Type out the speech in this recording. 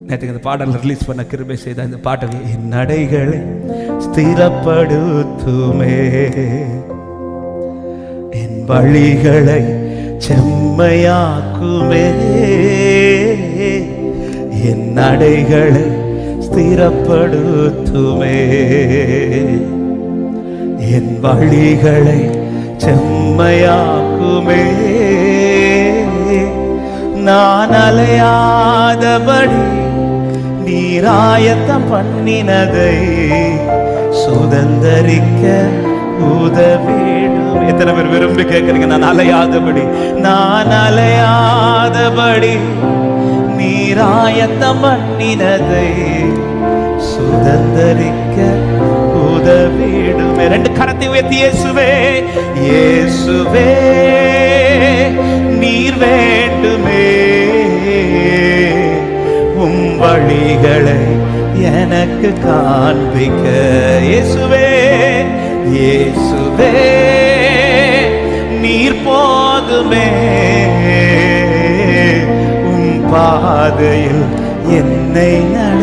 நேற்று இந்த பாடல் ரிலீஸ் பண்ண கிருபை செய்த இந்த பாட்டை என் நடைகளை ஸ்திரப்படுத்துமே, என் வழிகளை செம்மையாக்குமே, என் நடைகளை ஸ்திரப்படுத்துமே, என் வழிகளை செம்மையாக்குமே, நான் அலையாதபடி நீராயத்தம் பண்ணினதை சுதந்தரிக்க உதவிடும். எத்தனை பேர் விரும்பி கேட்கிறீங்க? நான் அலையாதபடி நீராயத்தம் பண்ணினதை சுதந்தரிக்க உதவிடும். ரெண்டு கரத்தை உயர்த்தி இயேசுவே, இயேசுவே நீர் வேண்டுமே, உம் வழிகளை எனக்கு காண்பிக்க. இயேசுவே, இயேசுவே நீர் போதுமே, உம் பாதையில் என்னை நட